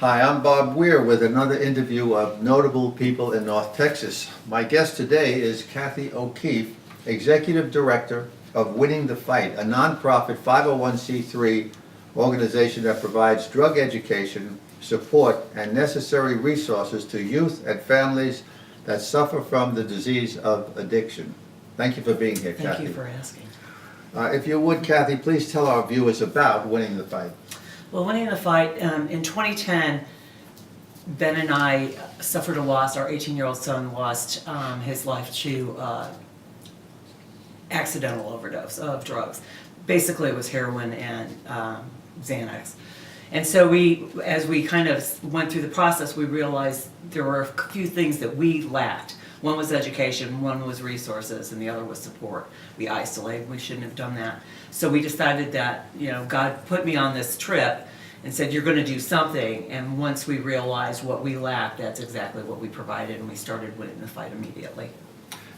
Hi, I'm Bob Weir with another interview of notable people in North Texas. My guest today is Kathy O'Keefe, Executive Director of Winning the Fight, a nonprofit 501c3 organization that provides drug education, support, and necessary resources to youth and families that suffer from the disease of addiction. Thank you for being here, Kathy. Thank you for asking. If you would, Kathy, please tell our viewers about Winning the Fight. Well, Winning the Fight, in 2010, Ben and I suffered a loss. Our 18-year-old son lost his life to accidental overdose of drugs. Basically, it was heroin and Xanax. And so as we kind of went through the process, we realized there were a few things that we lacked. One was education, one was resources, and the other was support. We isolated, we shouldn't have done that. So we decided that, God put me on this trip and said, you're gonna do something. And once we realized what we lacked, that's exactly what we provided, and we started Winning the Fight immediately.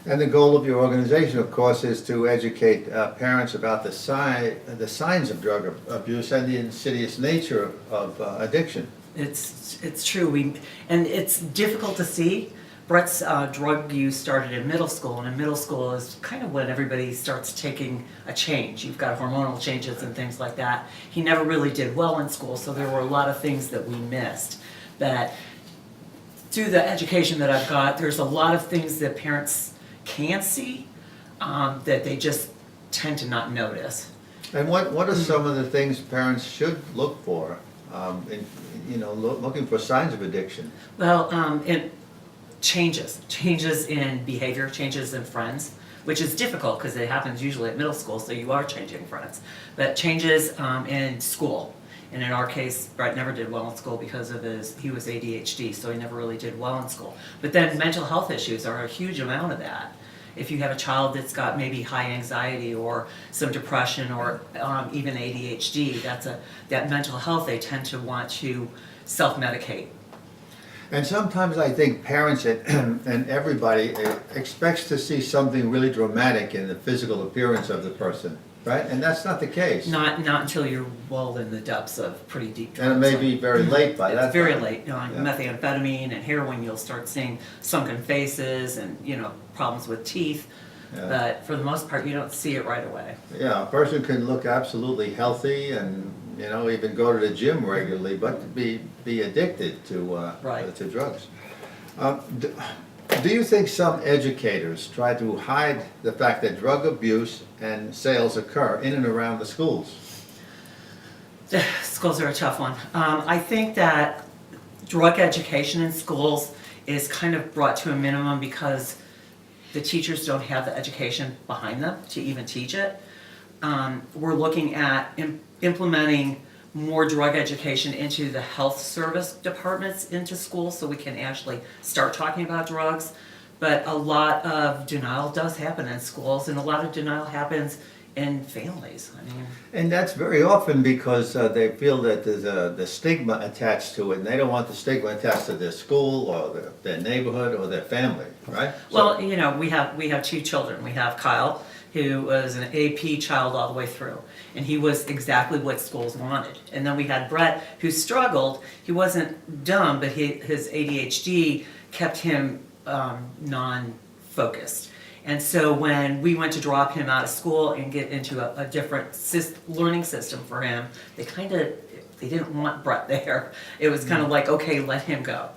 And the goal of your organization, of course, is to educate parents about the signs of drug abuse and the insidious nature of addiction. It's true, and it's difficult to see. Brett's drug use started in middle school, and in middle school is kind of when everybody starts taking a change. You've got hormonal changes and things like that. He never really did well in school, so there were a lot of things that we missed. But through the education that I've got, there's a lot of things that parents can see that they just tend to not notice. And what are some of the things parents should look for, looking for signs of addiction? Well, changes in behavior, changes in friends, which is difficult because it happens usually at middle school, so you are changing friends. But changes in school, and in our case, Brett never did well in school because of he was ADHD, so he never really did well in school. But then mental health issues are a huge amount of that. If you have a child that's got maybe high anxiety or some depression or even ADHD, that mental health, they tend to want to self-medicate. And sometimes I think parents and everybody expects to see something really dramatic in the physical appearance of the person, right? And that's not the case. Not until you're well in the depths of pretty deep drugs. And it may be very late by that time. It's very late. Yeah. Methamphetamine and heroin, you'll start seeing sunken faces and problems with teeth. Yeah. But for the most part, you don't see it right away. Yeah, a person can look absolutely healthy and even go to the gym regularly, but be addicted to drugs. Do you think some educators try to hide the fact that drug abuse and sales occur in and around the schools? Schools are a tough one. I think that drug education in schools is kind of brought to a minimum because the teachers don't have the education behind them to even teach it. We're looking at implementing more drug education into the health service departments into schools so we can actually start talking about drugs. But a lot of denial does happen in schools, and a lot of denial happens in families. And that's very often because they feel that there's the stigma attached to it, and they don't want the stigma attached to their school or their neighborhood or their family, right? Well, we have two children. We have Kyle, who was an AP child all the way through, and he was exactly what schools wanted. And then we had Brett, who struggled. He wasn't dumb, but his ADHD kept him non-focused. And so when we went to drop him out of school and get into a different learning system for him, they didn't want Brett there. It was kind of like, okay, let him go.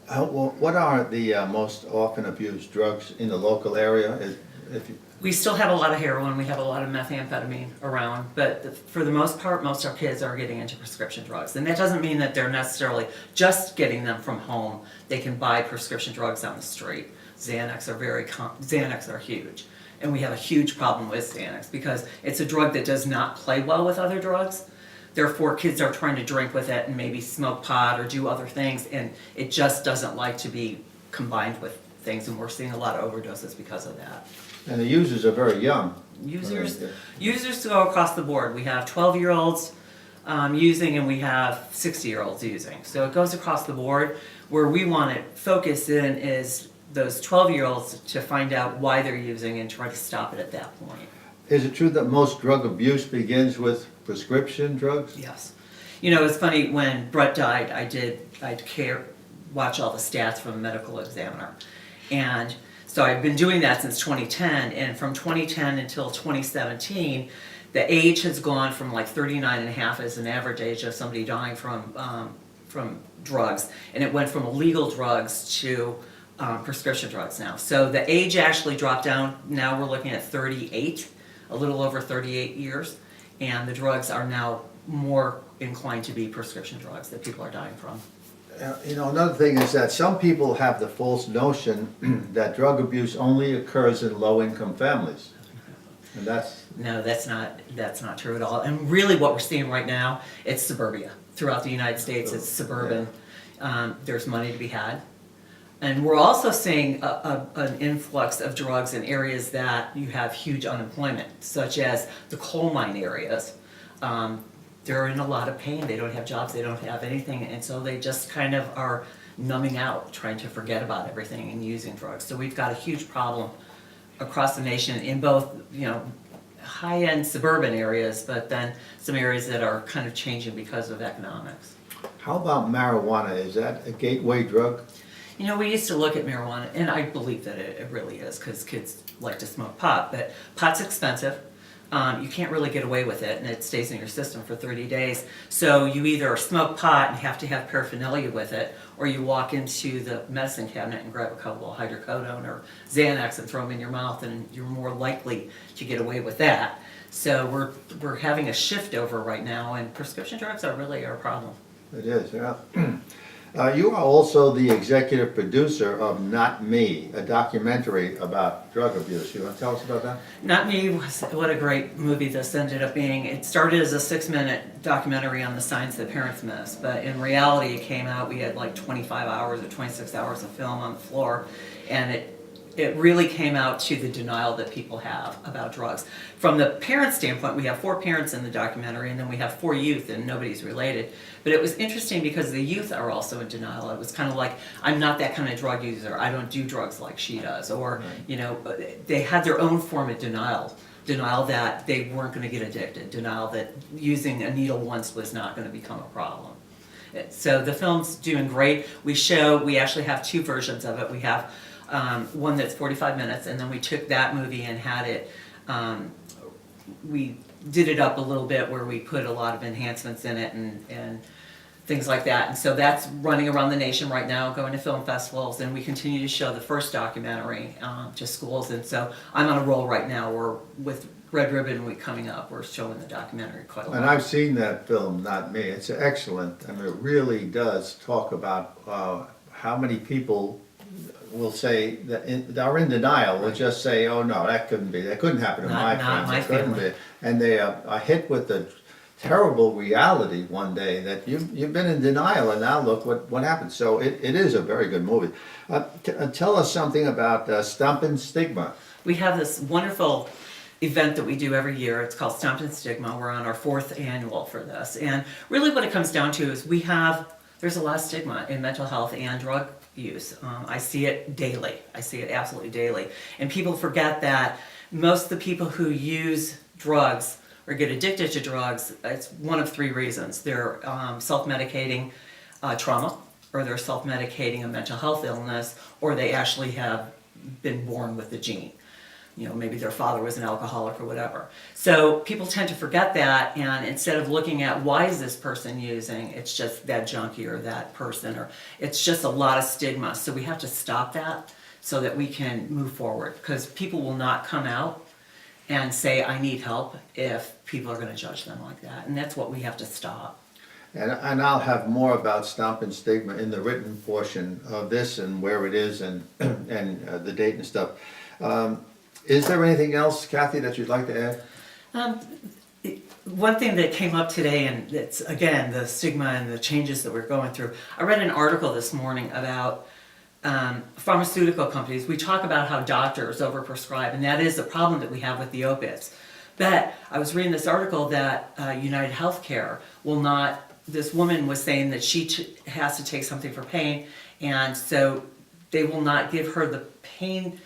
Well, what are the most often abused drugs in the local area? We still have a lot of heroin, we have a lot of methamphetamine around, but for the most part, most of our kids are getting into prescription drugs. And that doesn't mean that they're necessarily just getting them from home. They can buy prescription drugs on the street. Xanax are huge. And we have a huge problem with Xanax because it's a drug that does not play well with other drugs. Therefore, kids are trying to drink with it and maybe smoke pot or do other things, and it just doesn't like to be combined with things, and we're seeing a lot of overdoses because of that. And the users are very young. Users go across the board. We have 12-year-olds using, and we have 60-year-olds using. So it goes across the board. Where we want to focus in is those 12-year-olds to find out why they're using and try to stop it at that point. Is it true that most drug abuse begins with prescription drugs? Yes. You know, it's funny, when Brett died, I'd watch all the stats from Medical Examiner. And so I've been doing that since 2010, and from 2010 until 2017, the age has gone from like 39 and a half as an average age of somebody dying from drugs, and it went from illegal drugs to prescription drugs now. So the age actually dropped down. Now we're looking at 38, a little over 38 years, and the drugs are now more inclined to be prescription drugs that people are dying from. You know, another thing is that some people have the false notion that drug abuse only occurs in low-income families. And that's, No, that's not true at all. And really what we're seeing right now, it's suburbia. Throughout the United States, it's suburban. There's money to be had. And we're also seeing an influx of drugs in areas that you have huge unemployment, such as the coal mine areas. They're in a lot of pain. They don't have jobs, they don't have anything, and so they just kind of are numbing out, trying to forget about everything and using drugs. So we've got a huge problem across the nation in both, you know, high-end suburban areas, but then some areas that are kind of changing because of economics. how about marijuana? Is that a gateway drug? You know, we used to look at marijuana, and I believe that it really is, because kids like to smoke pot, but pot's expensive. You can't really get away with it, and it stays in your system for 30 days. So you either smoke pot and have to have paraphernalia with it, or you walk into the medicine cabinet and grab a couple of hydrocodone or Xanax and throw them in your mouth, and you're more likely to get away with that. So we're having a shift over right now, and prescription drugs are really our problem. It is, yeah. You are also the executive producer of Not Me, a documentary about drug abuse. You want to tell us about that? Not Me what a great movie this ended up being. It started as a 6-minute documentary on the signs that parents miss, but in reality it came out, we had like 25 hours or 26 hours of film on the floor, and it really came out to the denial that people have about drugs. From the parent standpoint, we have 4 parents in the documentary, and then we have 4 youth, and nobody's related. But it was interesting because the youth are also in denial. It was kind of like, I'm not that kind of drug user. I don't do drugs like she does. Or, you know, they had their own form of denial. Denial that they weren't going to get addicted. Denial that using a needle once was not going to become a problem. So the film's doing great. We actually have 2 versions of it. We have one that's 45 minutes, and then we took that movie and had it, we did it up a little bit where we put a lot of enhancements in it and things like that. And so that's running around the nation right now, going to film festivals, and we continue to show the first documentary to schools. And so I'm on a roll right now. We're with Red Ribbon Week coming up. We're showing the documentary quite a lot. And I've seen that film, Not Me. It's excellent. I mean, it really does talk about how many people will say that are in denial, will just say, oh no, that couldn't be, that couldn't happen to my Not friends, my it couldn't family. be. And they are hit with the terrible reality one day that you've been in denial, and now look what happened. So it is a very good movie. Tell us something about Stompin' Stigma. We have this wonderful event that we do every year. It's called Stompin' Stigma. We're on our 4th annual for this. And really what it comes down to is there's a lot of stigma in mental health and drug use. I see it daily. I see it absolutely daily. And people forget that most of the people who use drugs or get addicted to drugs, it's one of 3 reasons. They're self-medicating trauma, or they're self-medicating a mental health illness, or they actually have been born with the gene. You know, maybe their father was an alcoholic or whatever. So people tend to forget that, and instead of looking at why is this person using, it's just that junkie or that person, or it's just a lot of stigma. So we have to stop that so that we can move forward, because people will not come out and say, I need help, if people are going to judge them like that. And that's what we have to stop. And I'll have more about Stompin' Stigma in the written portion of this, and where it is, and the date and stuff. Is there anything else, Kathy, that you'd like to add? One thing that came up today, and it's again the stigma and the changes that we're going through. I read an article this morning about pharmaceutical companies. We talk about how doctors overprescribe, and that is a problem that we have with the opiates. But I was reading this article that United Healthcare will not. This woman was saying that she has to take something for pain, and so they will not give her the pain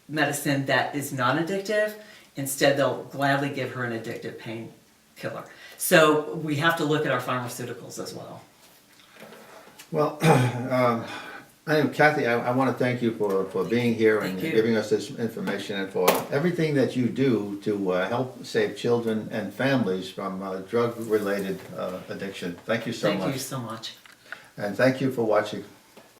medicine that is non-addictive. Instead, they'll gladly give her an addictive painkiller. So we have to look at our pharmaceuticals as well. Well, anyway, Kathy, I want to thank you for being here and Thank you. giving us this information and for everything that you do to help save children and families from drug-related addiction. Thank you so much. Thank you so much. And thank you for watching.